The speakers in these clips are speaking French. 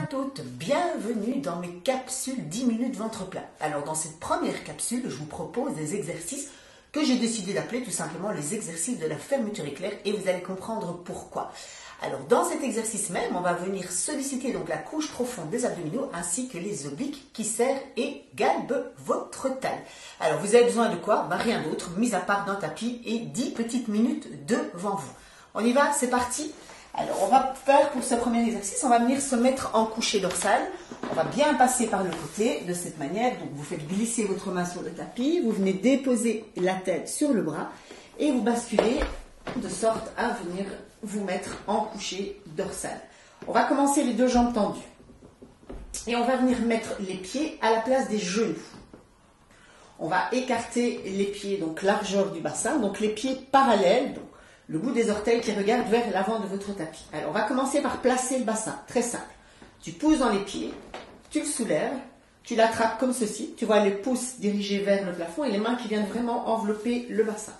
toutes, bienvenue dans mes capsules 10 minutes ventre plat. Alors dans cette première capsule, je vous propose des exercices que j'ai décidé d'appeler tout simplement les exercices de la fermeture éclair et vous allez comprendre pourquoi. Alors dans cet exercice même, on va venir solliciter donc la couche profonde des abdominaux ainsi que les obliques qui serrent et galbent votre taille. Alors vous avez besoin de quoi? Rien d'autre, mis à part d'un tapis et 10 petites minutes devant vous. On y va, c'est parti. Alors, on va faire pour ce premier exercice, on va venir se mettre en couché dorsal. On va bien passer par le côté de cette manière. Donc, vous faites glisser votre main sur le tapis, vous venez déposer la tête sur le bras et vous basculez de sorte à venir vous mettre en couché dorsal. On va commencer les deux jambes tendues et on va venir mettre les pieds à la place des genoux. On va écarter les pieds, donc largeur du bassin, donc les pieds parallèles. Donc, le bout des orteils qui regarde vers l'avant de votre tapis. Alors, on va commencer par placer le bassin. Très simple. Tu pousses dans les pieds, tu le soulèves, tu l'attrapes comme ceci. Tu vois les pouces dirigés vers le plafond et les mains qui viennent vraiment envelopper le bassin.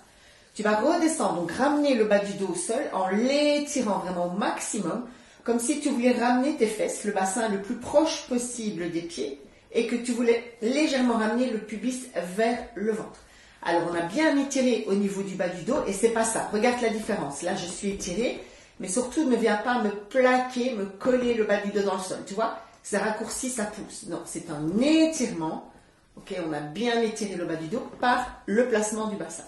Tu vas redescendre, donc ramener le bas du dos au sol en l'étirant vraiment au maximum, comme si tu voulais ramener tes fesses, le bassin le plus proche possible des pieds et que tu voulais légèrement ramener le pubis vers le ventre. Alors, on a bien étiré au niveau du bas du dos et c'est pas ça. Regarde la différence. Là, je suis étirée, mais surtout, ne viens pas me plaquer, me coller le bas du dos dans le sol. Tu vois, ça raccourcit, ça pousse. Non, c'est un étirement. Ok, on a bien étiré le bas du dos par le placement du bassin.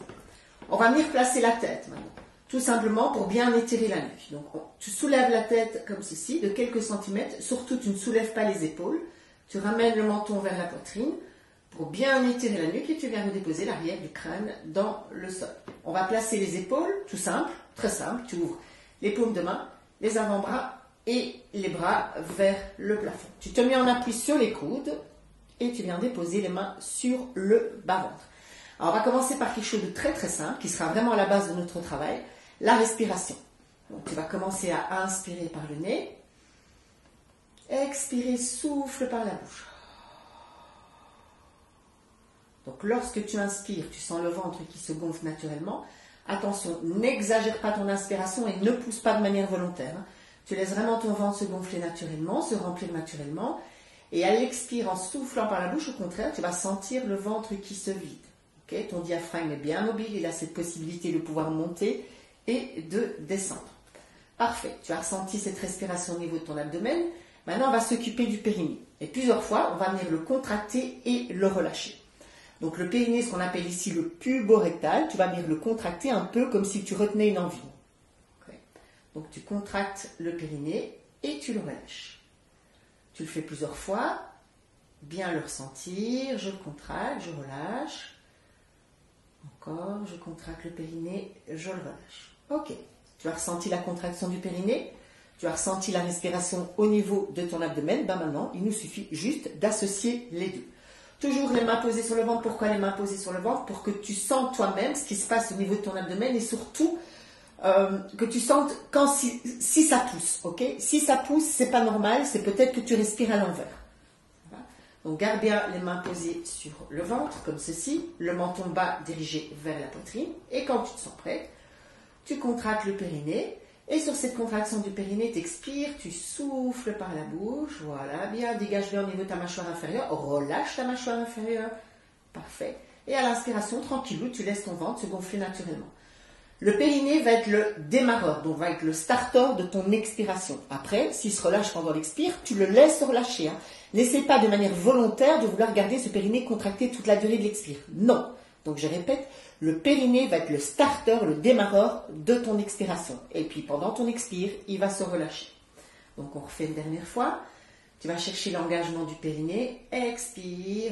On va venir placer la tête maintenant. Tout simplement pour bien étirer la nuque. Donc, tu soulèves la tête comme ceci, de quelques centimètres. Surtout, tu ne soulèves pas les épaules. Tu ramènes le menton vers la poitrine. Pour bien étirer la nuque et tu viens redéposer l'arrière du crâne dans le sol. On va placer les épaules, tout simple, très simple. Tu ouvres les paumes de main, les avant-bras et les bras vers le plafond. Tu te mets en appui sur les coudes et tu viens déposer les mains sur le bas-ventre. Alors on va commencer par quelque chose de très très simple qui sera vraiment à la base de notre travail, la respiration. Donc tu vas commencer à inspirer par le nez, expirer, souffle par la bouche. Donc, lorsque tu inspires, tu sens le ventre qui se gonfle naturellement. Attention, n'exagère pas ton inspiration et ne pousse pas de manière volontaire. Tu laisses vraiment ton ventre se gonfler naturellement, se remplir naturellement. Et à l'expire, en soufflant par la bouche, au contraire, tu vas sentir le ventre qui se vide. Okay? Ton diaphragme est bien mobile, il a cette possibilité de pouvoir monter et de descendre. Parfait, tu as ressenti cette respiration au niveau de ton abdomen. Maintenant, on va s'occuper du périnée. Et plusieurs fois, on va venir le contracter et le relâcher. Donc le périnée, ce qu'on appelle ici le puborectal, tu vas venir le contracter un peu comme si tu retenais une envie. Okay. Donc tu contractes le périnée et tu le relâches. Tu le fais plusieurs fois, bien le ressentir, je le contracte, je relâche. Encore, je contracte le périnée, je le relâche. Ok, tu as ressenti la contraction du périnée, tu as ressenti la respiration au niveau de ton abdomen, maintenant il nous suffit juste d'associer les deux. Toujours les mains posées sur le ventre. Pourquoi les mains posées sur le ventre? Pour que tu sentes toi-même ce qui se passe au niveau de ton abdomen et surtout que tu sentes si ça pousse. Okay? Si ça pousse, c'est pas normal, c'est peut-être que tu respires à l'envers. Voilà. Donc garde bien les mains posées sur le ventre, comme ceci, le menton bas dirigé vers la poitrine. Et quand tu te sens prête, tu contractes le périnée. Et sur cette contraction du périnée, tu expires, tu souffles par la bouche, voilà, bien, dégage bien au niveau de ta mâchoire inférieure, relâche ta mâchoire inférieure, parfait. Et à l'inspiration, tranquillou, tu laisses ton ventre se gonfler naturellement. Le périnée va être le démarreur, donc va être le starter de ton expiration. Après, s'il se relâche pendant l'expire, tu le laisses relâcher. Hein. N'essaie pas de manière volontaire de vouloir garder ce périnée contracté toute la durée de l'expire. Non. Donc je répète, le périnée va être le starter, le démarreur de ton expiration. Et puis pendant ton expire, il va se relâcher. Donc on refait une dernière fois. Tu vas chercher l'engagement du périnée. Expire.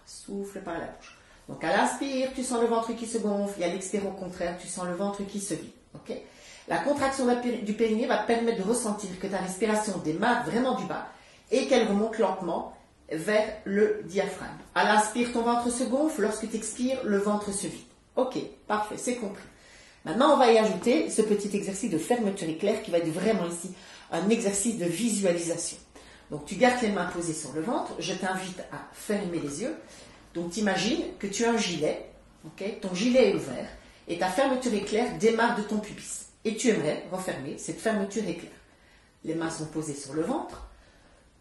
Souffle par la bouche. Donc à l'inspire, tu sens le ventre qui se gonfle. Et à l'expire, au contraire, tu sens le ventre qui se vide. Okay? La contraction du périnée va te permettre de ressentir que ta respiration démarre vraiment du bas et qu'elle remonte lentement vers le diaphragme. À l'inspire, ton ventre se gonfle. Lorsque tu expires, le ventre se vide. Ok, parfait, c'est compris. Maintenant, on va y ajouter ce petit exercice de fermeture éclair qui va être vraiment ici un exercice de visualisation. Donc, tu gardes les mains posées sur le ventre. Je t'invite à fermer les yeux. Donc, tu imagines que tu as un gilet. Okay, ton gilet est ouvert et ta fermeture éclair démarre de ton pubis. Et tu aimerais refermer cette fermeture éclair. Les mains sont posées sur le ventre.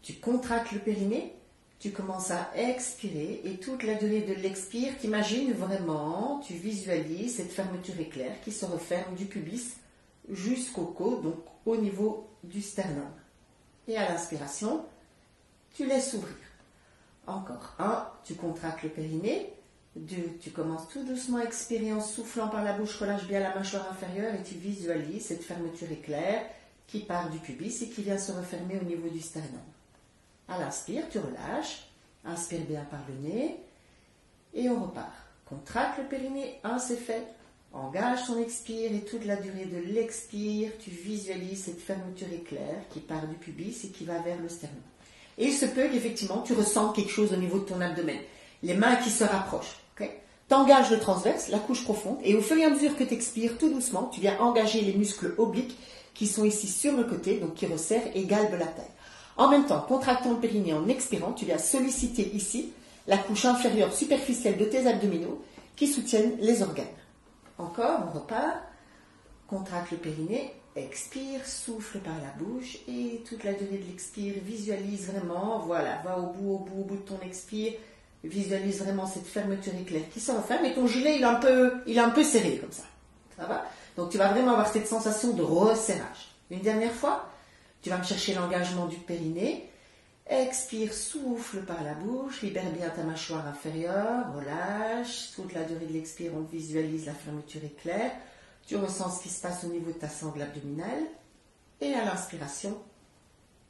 tu contractes le périnée, tu commences à expirer et toute la durée de l'expire, t'imagines vraiment, tu visualises cette fermeture éclair qui se referme du pubis jusqu'au côte, donc au niveau du sternum. Et à l'inspiration, tu laisses ouvrir. Encore 1, tu contractes le périnée. 2, tu commences tout doucement à expirer en soufflant par la bouche, relâche bien la mâchoire inférieure et tu visualises cette fermeture éclair qui part du pubis et qui vient se refermer au niveau du sternum. À l'inspire, tu relâches, inspire bien par le nez et on repart. Contracte le périnée, 1 c'est fait, engage ton expire et toute la durée de l'expire, tu visualises cette fermeture éclair qui part du pubis et qui va vers le sternum. Et il se peut qu'effectivement tu ressentes quelque chose au niveau de ton abdomen, les mains qui se rapprochent. Okay? T'engages le transverse, la couche profonde, et au fur et à mesure que tu expires tout doucement, tu viens engager les muscles obliques qui sont ici sur le côté, donc qui resserrent et galbent la taille. En même temps, contractant le périnée en expirant, tu viens solliciter ici la couche inférieure superficielle de tes abdominaux qui soutiennent les organes. Encore, on repart, contracte le périnée, expire, souffle par la bouche et toute la durée de l'expire, visualise vraiment, voilà, va au bout de ton expire, visualise vraiment cette fermeture éclair qui se referme et ton gilet il est un peu serré comme ça. Ça va? Donc tu vas vraiment avoir cette sensation de resserrage. Une dernière fois, tu vas me chercher l'engagement du périnée. Expire, souffle par la bouche, libère bien ta mâchoire inférieure, relâche. Toute la durée de l'expire, on visualise la fermeture éclair. Tu ressens ce qui se passe au niveau de ta sangle abdominale. Et à l'inspiration,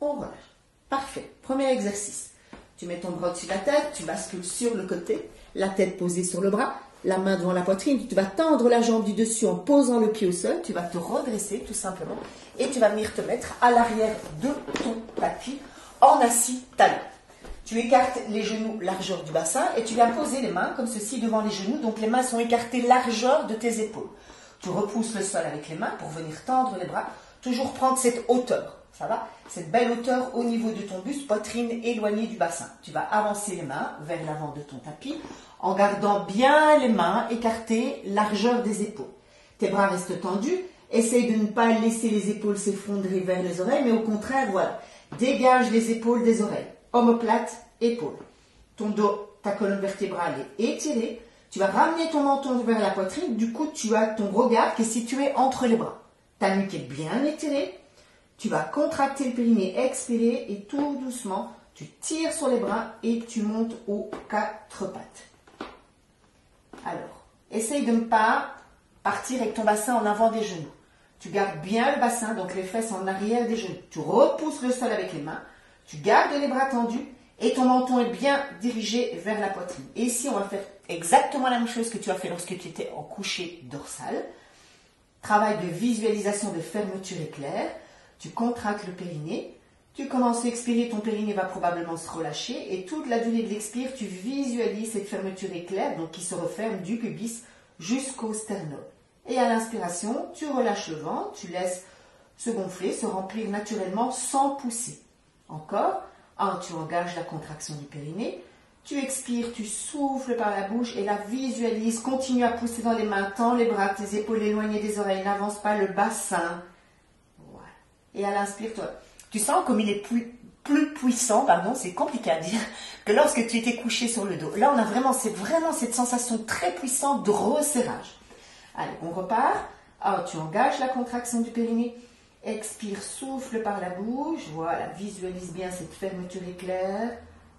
on relâche. Parfait. Premier exercice. Tu mets ton bras au-dessus de la tête, tu bascules sur le côté, la tête posée sur le bras, la main devant la poitrine, tu vas tendre la jambe du dessus en posant le pied au sol, tu vas te redresser tout simplement et tu vas venir te mettre à l'arrière de ton tapis en assis talon. Tu écartes les genoux largeur du bassin et tu viens poser les mains comme ceci devant les genoux, donc les mains sont écartées largeur de tes épaules. Tu repousses le sol avec les mains pour venir tendre les bras, toujours prendre cette hauteur. Ça va? Cette belle hauteur au niveau de ton buste, poitrine éloignée du bassin. Tu vas avancer les mains vers l'avant de ton tapis en gardant bien les mains écartées, largeur des épaules. Tes bras restent tendus. Essaye de ne pas laisser les épaules s'effondrer vers les oreilles, mais au contraire, voilà. Dégage les épaules des oreilles. Omoplate, épaules. Ton dos, ta colonne vertébrale est étirée. Tu vas ramener ton menton vers la poitrine. Du coup, tu as ton regard qui est situé entre les bras. Ta nuque est bien étirée. Tu vas contracter le périnée, expirer et tout doucement, tu tires sur les bras et tu montes aux 4 pattes. Alors, essaye de ne pas partir avec ton bassin en avant des genoux. Tu gardes bien le bassin, donc les fesses en arrière des genoux. Tu repousses le sol avec les mains, tu gardes les bras tendus et ton menton est bien dirigé vers la poitrine. Et ici, on va faire exactement la même chose que tu as fait lorsque tu étais en couché dorsal. Travail de visualisation de fermeture éclair. Tu contractes le périnée, tu commences à expirer, ton périnée va probablement se relâcher et toute la durée de l'expire, tu visualises cette fermeture éclair donc qui se referme du pubis jusqu'au sternum. Et à l'inspiration, tu relâches le ventre, tu laisses se gonfler, se remplir naturellement sans pousser. Encore, tu engages la contraction du périnée, tu expires, tu souffles par la bouche et la visualise, continue à pousser dans les mains, tends les bras, tes épaules éloignées des oreilles, n'avance pas le bassin. Et à l'inspire, toi, tu sens comme il est plus puissant, c'est compliqué à dire, que lorsque tu étais couché sur le dos. Là, on a vraiment cette sensation très puissante de resserrage. Allez, on repart. Tu engages la contraction du périnée. Expire, souffle par la bouche. Voilà, visualise bien cette fermeture éclair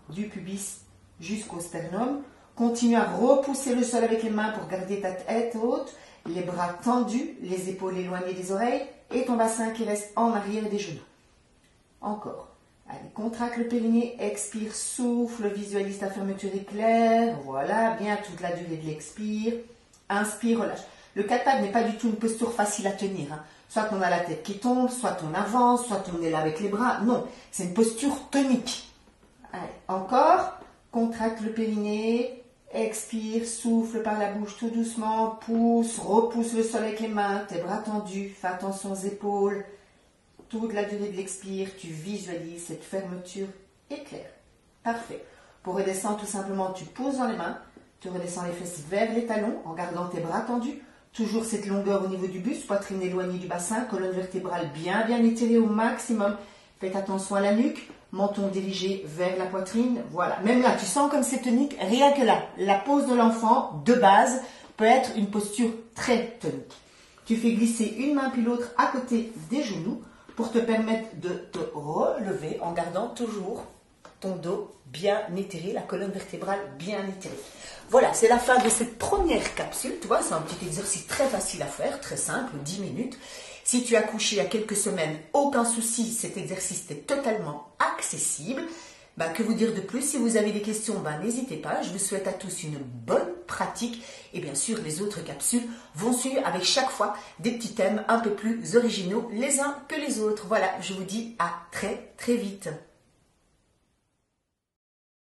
du pubis jusqu'au sternum. Continue à repousser le sol avec les mains pour garder ta tête haute, les bras tendus, les épaules éloignées des oreilles et ton bassin qui reste en arrière des genoux. Encore. Allez, contracte le périnée, expire, souffle, visualise ta fermeture éclair. Voilà, bien toute la durée de l'expire. Inspire, relâche. Le 4 pattes n'est pas du tout une posture facile à tenir. Soit on a la tête qui tombe, soit on avance, soit on est là avec les bras. Non, c'est une posture tonique. Allez, encore. Contracte le périnée. Expire, souffle par la bouche tout doucement, pousse, repousse le sol avec les mains, tes bras tendus, fais attention aux épaules. Toute la durée de l'expire, tu visualises cette fermeture éclair. Parfait. Pour redescendre, tout simplement, tu poses dans les mains, tu redescends les fesses vers les talons en gardant tes bras tendus. Toujours cette longueur au niveau du buste, poitrine éloignée du bassin, colonne vertébrale bien étirée au maximum. Faites attention à la nuque, menton dirigé vers la poitrine. Voilà, même là, tu sens comme c'est tonique. Rien que là, la pose de l'enfant, de base, peut être une posture très tonique. Tu fais glisser une main puis l'autre à côté des genoux pour te permettre de te relever en gardant toujours ton dos bien étiré, la colonne vertébrale bien étirée. Voilà, c'est la fin de cette première capsule. Tu vois, c'est un petit exercice très facile à faire, très simple, 10 minutes. Si tu as accouché il y a quelques semaines, aucun souci, cet exercice est totalement accessible. Que vous dire de plus? Si vous avez des questions, n'hésitez pas. Je vous souhaite à tous une bonne pratique. Et bien sûr, les autres capsules vont suivre avec chaque fois des petits thèmes un peu plus originaux les uns que les autres. Voilà, je vous dis à très très vite.